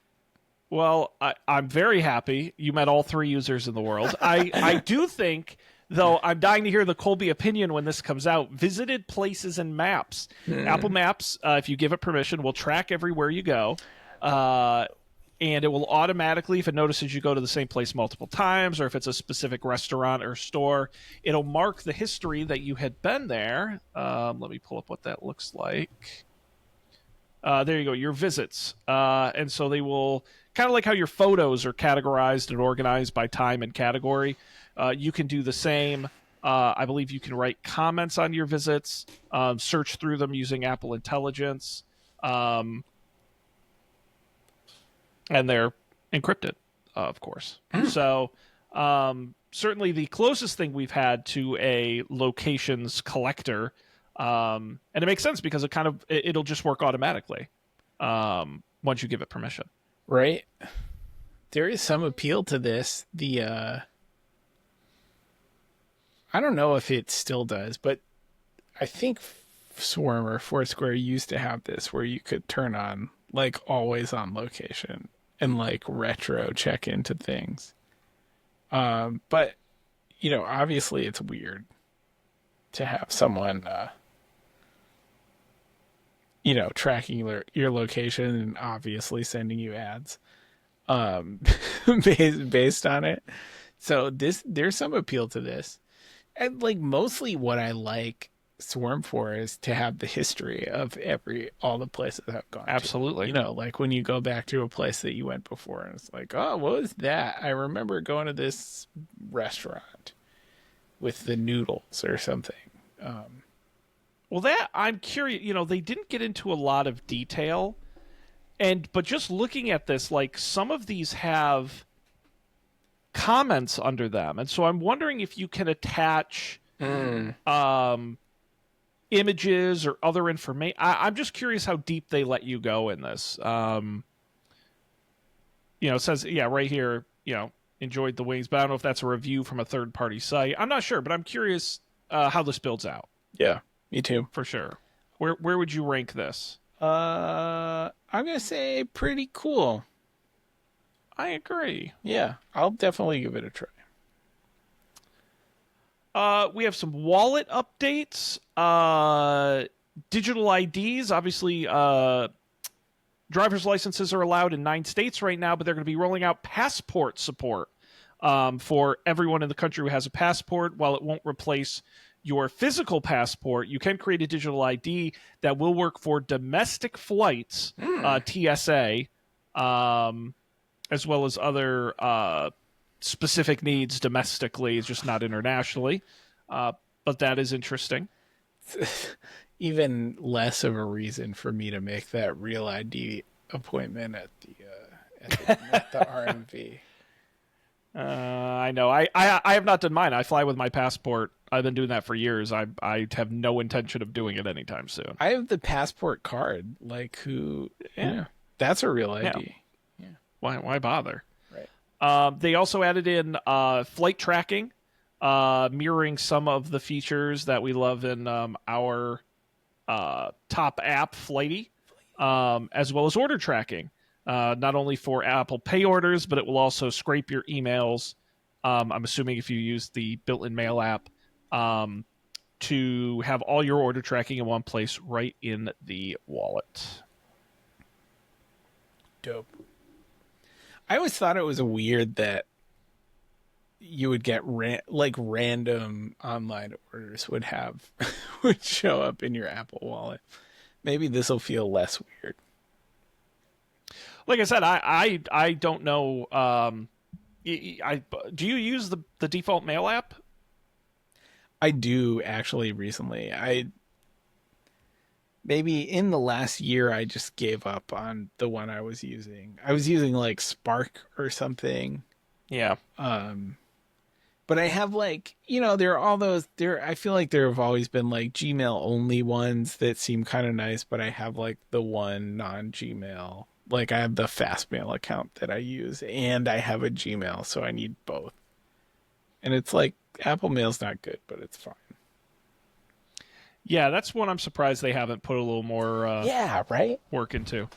S1: Well, I'm very happy you met all three users in the world. I do think, though, I'm dying to hear the Colby opinion when this comes out. Visited places and maps. Apple Maps, if you give it permission, will track everywhere you go. And it will automatically, if it notices you go to the same place multiple times, or if it's a specific restaurant or store, it'll mark the history that you had been there. Let me pull up what that looks like. There you go, your visits. And so they will, kind of like how your photos are categorized and organized by time and category, you can do the same. I believe you can write comments on your visits, search through them using Apple Intelligence. And they're encrypted, of course. So certainly the closest thing we've had to a locations collector, and it makes sense because it'll just work automatically once you give it permission.
S2: Right. There is some appeal to this. I don't know if it still does, but I think Swarm or Foursquare used to have this where you could turn on like always on location and like retro check into things. But you know, obviously it's weird to have someone tracking your location and obviously sending you ads based on it. So there's some appeal to this. And like mostly what I like Swarm for is to have the history of all the places I've gone
S1: Absolutely.
S2: to. You know, like when you go back to a place that you went before and it's like, oh, what was that? I remember going to this restaurant with the noodles or something.
S1: Well, that I'm curious. You know, they didn't get into a lot of detail, but just looking at this, like some of these have comments under them, and so I'm wondering if you can attach images or other information. I'm just curious how deep they let you go in this. It says right here. Enjoyed the wings, but I don't know if that's a review from a third-party site. I'm not sure, but I'm curious how this builds out.
S2: Yeah. Me too.
S1: For sure. Where would you rank this?
S2: I'm going to say pretty cool.
S1: I agree.
S2: Yeah, I'll definitely give it a try.
S1: We have some wallet updates. Digital IDs. Obviously, driver's licenses are allowed in 9 states right now, but they're going to be rolling out passport support for everyone in the country who has a passport. While it won't replace your physical passport, you can create a digital ID that will work for domestic flights, TSA, as well as other specific needs domestically, just not internationally. But that is interesting.
S2: Even less of a reason for me to make that real ID appointment at the RMV.
S1: I know. I have not done mine. I fly with my passport. I've been doing that for years. I have no intention of doing it anytime soon.
S2: I have the passport card. Like who? Yeah, that's a real ID.
S1: Yeah. Why bother?
S2: Right.
S1: They also added in flight tracking, mirroring some of the features that we love in our top app, Flighty, as well as order tracking. Not only for Apple Pay orders, but it will also scrape your emails. I'm assuming if you use the built-in mail app, to have all your order tracking in one place right in the wallet.
S2: Dope. I always thought it was weird that you would get random online orders would show up in your Apple Wallet. Maybe this will feel less weird.
S1: Like I said, I don't know. Do you use the default mail app?
S2: I do actually recently. Maybe in the last year I just gave up on the one I was using. I was using like Spark or something.
S1: Yeah.
S2: But I have there are all those I feel like there have always been like Gmail only ones that seem kind of nice, but I have like the one non-Gmail. Like I have the Fastmail account that I use and I have a Gmail, so I need both. And it's like Apple Mail's not good, but it's fine.
S1: Yeah, that's one I'm surprised they haven't put a little more
S2: right?
S1: work into.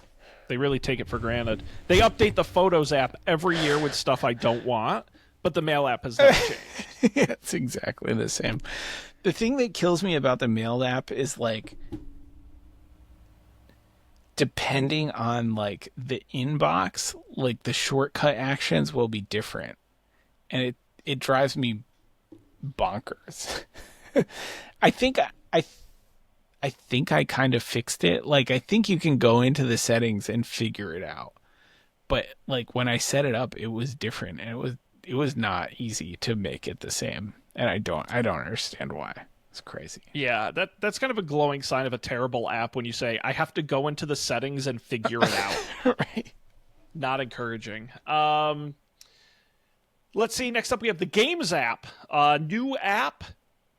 S1: They really take it for granted. They update the Photos app every year with stuff I don't want, but the Mail app has not changed.
S2: It's exactly the same. The thing that kills me about the Mail app is like depending on like the inbox, like the shortcut actions will be different. And it drives me bonkers. I think I kind of fixed it. Like I think you can go into the settings and figure it out. But like when I set it up, it was different and it was not easy to make it the same. And I don't understand why. It's crazy.
S1: Yeah, that's kind of a glowing sign of a terrible app when you say, I have to go into the settings and figure it out.
S2: Right.
S1: Not encouraging. Let's see. Next up, we have the Games app. New app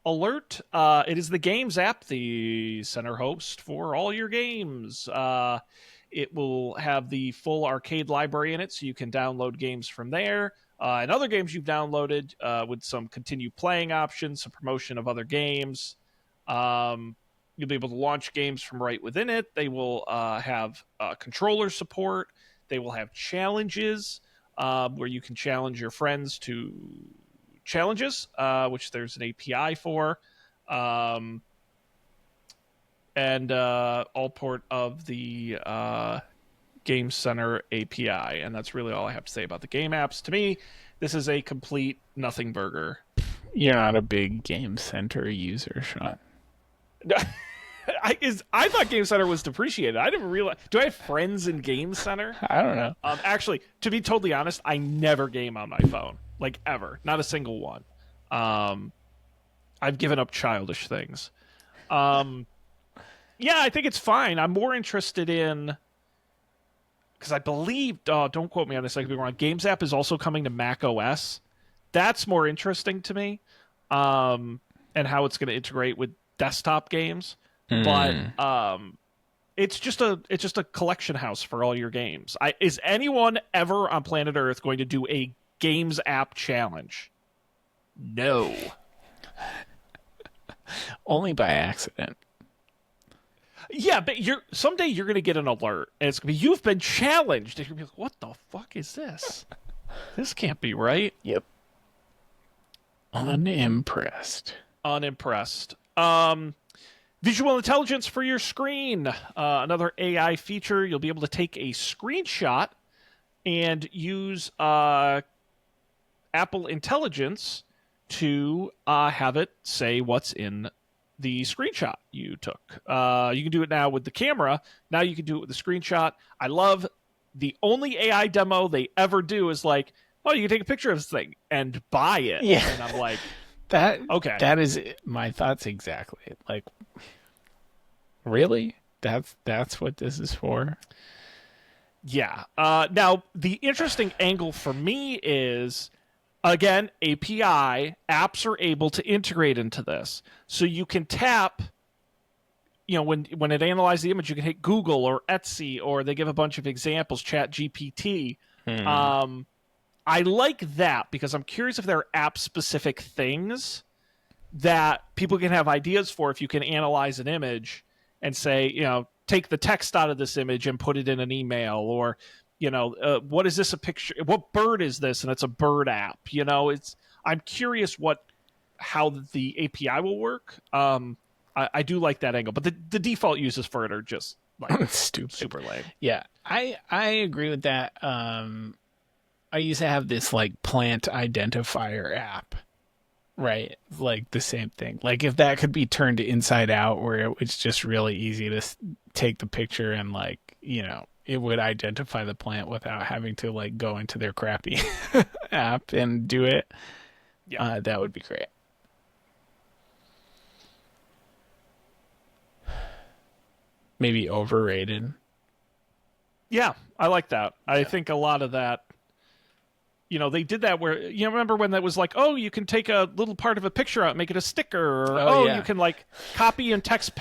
S1: alert. It is the Games app, the center host for all your games. It will have the full arcade library in it, so you can download games from there. And other games you've downloaded with some continued playing options, some promotion of other games. You'll be able to launch games from right within it. They will have controller support. They will have challenges where you can challenge your friends to challenges, which there's an API for. And all part of the Game Center API. And that's really all I have to say about the game apps. To me, this is a complete nothing burger.
S2: You're not a big Game Center user, Sean.
S1: I thought Game Center was depreciated. I didn't realize. Do I have friends in Game Center?
S2: I don't know.
S1: Actually, to be totally honest, I never game on my phone. Like, ever. Not a single one. I've given up childish things. Yeah, I think it's fine. I'm more interested in... Because I believe... don't quote me on this, I could be wrong. Games app is also coming to Mac OS. That's more interesting to me. And how it's going to integrate with desktop games. But it's just a collection house for all your games. Is anyone ever on planet Earth going to do a Games app challenge? No.
S2: Only by accident.
S1: Yeah, but someday you're going to get an alert, and it's going to be, you've been challenged. And you're going to be like, what the fuck is this? This can't be right.
S2: Yep. Unimpressed.
S1: Visual intelligence for your screen. Another AI feature. You'll be able to take a screenshot and use Apple Intelligence to have it say what's in the screenshot you took. You can do it now with the camera. Now you can do it with the screenshot. I love the only AI demo they ever do is like, oh, you can take a picture of this thing and buy it.
S2: Yeah.
S1: And I'm like,
S2: okay. That is my thoughts exactly. Like, really? That's what this is for?
S1: Yeah. Now, the interesting angle for me is, again, API apps are able to integrate into this. So you can tap, when it analyzes the image, you can hit Google or Etsy, or they give a bunch of examples, Chat GPT. I like that because I'm curious if there are app-specific things that people can have ideas for if you can analyze an image and say, take the text out of this image and put it in an email, or, what is this a picture? What bird is this? And it's a bird app. I'm curious how the API will work. I do like that angle, but the default uses for it are just like
S2: stupid,
S1: super lame.
S2: Yeah, I agree with that. I used to have this like plant identifier app, right? Like the same thing. Like if that could be turned inside out, where it's just really easy to take the picture and it would identify the plant without having to like go into their crappy app and do it. Yeah, that would be great. Maybe overrated.
S1: Yeah, I like that. I think a lot of that, they did that where, remember when that was like, oh, you can take a little part of a picture out and make it a sticker, or you can like copy and paste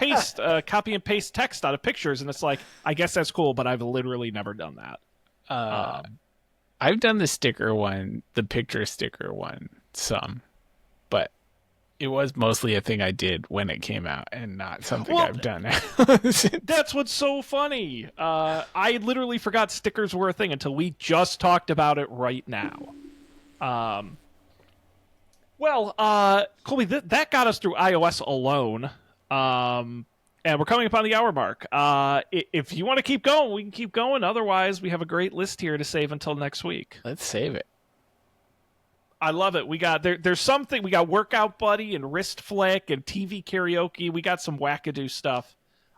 S1: text out of pictures, and it's like, I guess that's cool, but I've literally never done that.
S2: I've done the sticker one, the picture sticker one, but it was mostly a thing I did when it came out and not something I've done now.
S1: That's what's so funny. I literally forgot stickers were a thing until we just talked about it right now. Colby, that got us through iOS alone. And we're coming up on the hour mark. If you want to keep going, we can keep going. Otherwise, we have a great list here to save until next week.
S2: Let's save it.
S1: I love it. We got there's something. We got Workout Buddy and Wrist Flick and TV Karaoke. We got some wackadoo stuff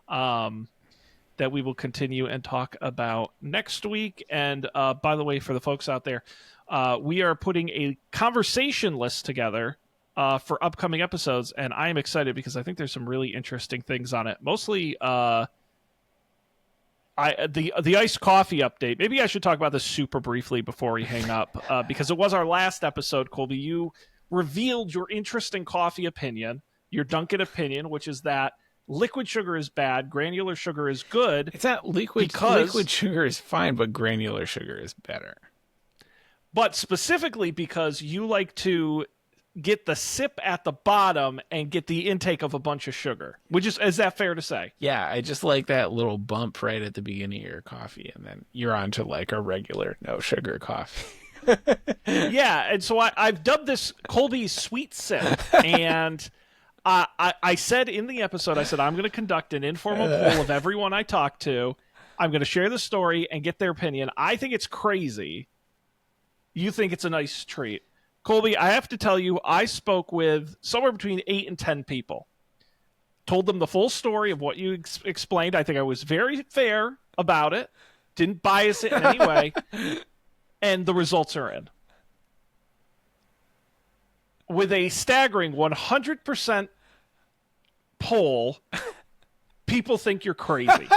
S1: that we will continue and talk about next week. And by the way, for the folks out there, we are putting a conversation list together for upcoming episodes, and I am excited because I think there's some really interesting things on it. Mostly the iced coffee update. Maybe I should talk about this super briefly before we hang up, because it was our last episode, Colby. You revealed your interesting coffee opinion, your Dunkin' opinion, which is that liquid sugar is bad, granular sugar is good.
S2: It's not liquid. Liquid sugar is fine, but granular sugar is better.
S1: But specifically because you like to get the sip at the bottom and get the intake of a bunch of sugar, is that fair to say?
S2: Yeah, I just like that little bump right at the beginning of your coffee, and then you're on to like a regular no sugar coffee.
S1: Yeah, and so I've dubbed this Colby's sweet sip, and I said in the episode, I'm going to conduct an informal poll of everyone I talk to. I'm going to share the story and get their opinion. I think it's crazy. You think it's a nice treat. Colby, I have to tell you, I spoke with somewhere between 8 and 10 people. Told them the full story of what you explained. I think I was very fair about it. Didn't bias it in any way. And the results are in. With a staggering 100% poll, people think you're crazy.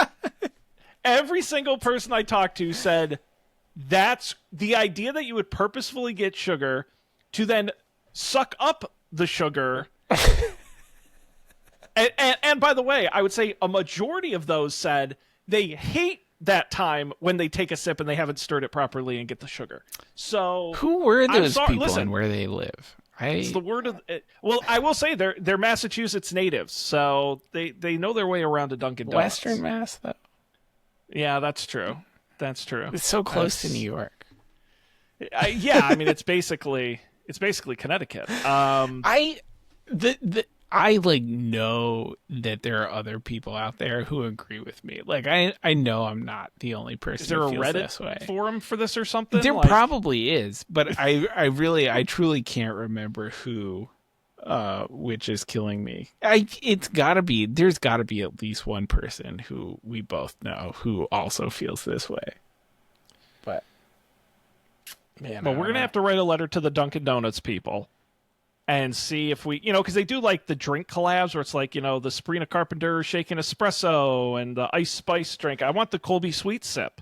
S1: Every single person I talked to said, that's the idea that you would purposefully get sugar to then suck up the sugar. and by the way, I would say a majority of those said they hate that time when they take a sip and they haven't stirred it properly and get the sugar. So
S2: who were those people and where they live?
S1: It's the word of it. Well, I will say they're Massachusetts natives, so they know their way around to Dunkin' Donuts.
S2: Western Mass, though.
S1: Yeah, that's true. That's true.
S2: It's so close to New York.
S1: Yeah, I mean it's basically Connecticut.
S2: I like know that there are other people out there who agree with me. Like I know I'm not the only person.
S1: Is there
S2: who
S1: a
S2: feels
S1: Reddit
S2: this way.
S1: forum for this or something?
S2: There probably is, but I truly can't remember who, which is killing me. There's got to be at least one person who we both know who also feels this way. Man,
S1: But we're going to have to write a letter to the Dunkin' Donuts people and see if we, because they do like the drink collabs where it's like, the Sabrina Carpenter shaken espresso and the ice spice drink. I want the Colby sweet sip.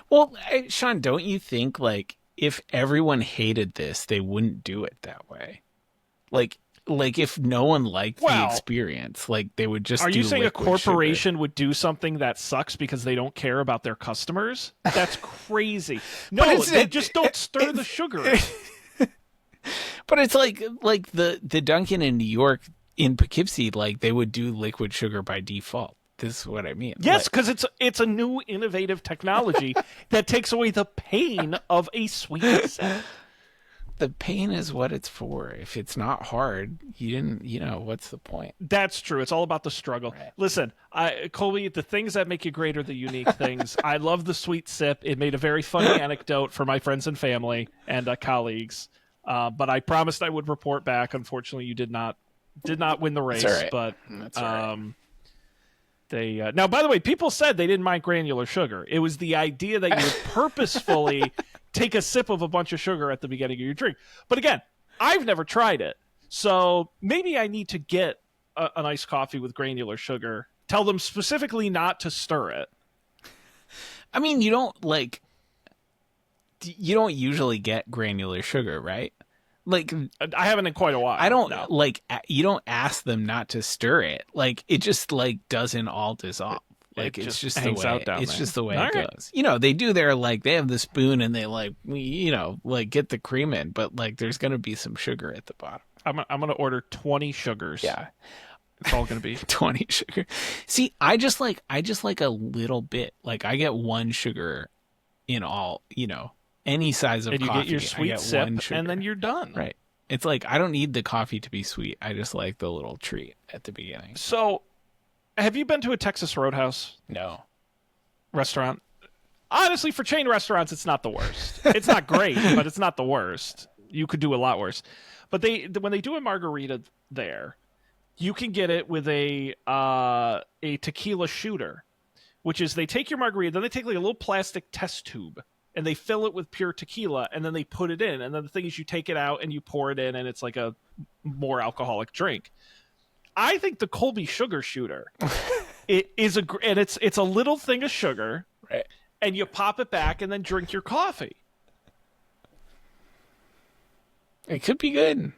S2: Well, Sean, don't you think like if everyone hated this, they wouldn't do it that way? Like if no one liked the experience, like they would just.
S1: Are you saying a corporation
S2: sugar.
S1: would do something that sucks because they don't care about their customers? That's crazy. No, they just don't stir the sugar.
S2: But it's like the Dunkin' in New York in Poughkeepsie, like they would do liquid sugar by default. This is what I mean.
S1: Yes, because it's a new innovative technology that takes away the pain of a sweet sip.
S2: The pain is what it's for. If it's not hard, you didn't, what's the point?
S1: That's true. It's all about the struggle. Right. Listen, Colby, the things that make you great are the unique things. I love the sweet sip. It made a very funny anecdote for my friends and family and colleagues. But I promised I would report back. Unfortunately, you did not win the race.
S2: That's all right.
S1: But
S2: that's all right.
S1: They now, by the way, people said they didn't mind granular sugar. It was the idea that you would purposefully take a sip of a bunch of sugar at the beginning of your drink. But again, I've never tried it, so maybe I need to get an iced coffee with granular sugar. Tell them specifically not to stir it.
S2: I mean, you don't usually get granular sugar, right? Like,
S1: I haven't in quite a while.
S2: I don't you don't ask them not to stir it. Like, it just doesn't all dissolve. Like, it's just the way it's just the way it goes. They do they have the spoon and they get the cream in, but there's going to be some sugar at the bottom.
S1: I'm going to order 20 sugars.
S2: Yeah.
S1: It's all going to be
S2: 20 sugar. See, I just like a little bit. Like, I get one sugar in all, any size of coffee.
S1: And you get your sweet sip, and then you're done.
S2: Right. It's like, I don't need the coffee to be sweet. I just like the little treat at the beginning.
S1: So, have you been to a Texas Roadhouse?
S2: No.
S1: Restaurant? Honestly, for chain restaurants, it's not the worst. It's not great, but it's not the worst. You could do a lot worse. But when they do a margarita there, you can get it with a tequila shooter, which is they take your margarita, then they take like a little plastic test tube, and they fill it with pure tequila, and then they put it in. And then the thing is, you take it out and you pour it in, and it's like a more alcoholic drink. I think the Colby sugar shooter, it's a little thing of sugar,
S2: right?
S1: And you pop it back, and then drink your coffee.
S2: It could be good.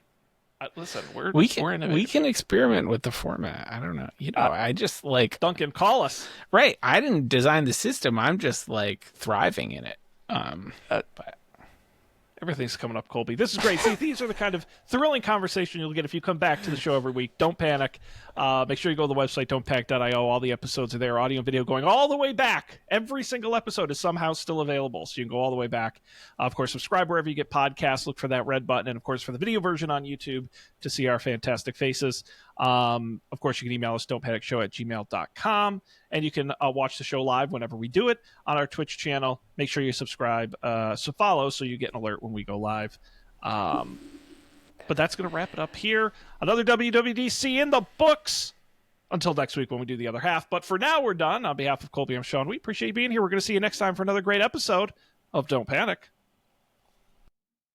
S1: Listen,
S2: we can experiment with the format. I don't know. I just
S1: Duncan, call us.
S2: Right. I didn't design the system. I'm just thriving in it.
S1: But everything's coming up, Colby. This is great. See, these are the kind of thrilling conversation you'll get if you come back to the show every week. Don't panic. Make sure you go to the website, don'tpanic.io. All the episodes are there, audio and video going all the way back. Every single episode is somehow still available, so you can go all the way back. Of course, subscribe wherever you get podcasts. Look for that red button. And, of course, for the video version on YouTube to see our fantastic faces. Of course, you can email us, don'tpanicshow@gmail.com. And you can watch the show live whenever we do it on our Twitch channel. Make sure you subscribe, follow, so you get an alert when we go live. But that's going to wrap it up here. Another WWDC in the books. Until next week when we do the other half. But for now, we're done. On behalf of Colby, I'm Sean. We appreciate you being here. We're going to see you next time for another great episode of Don't Panic.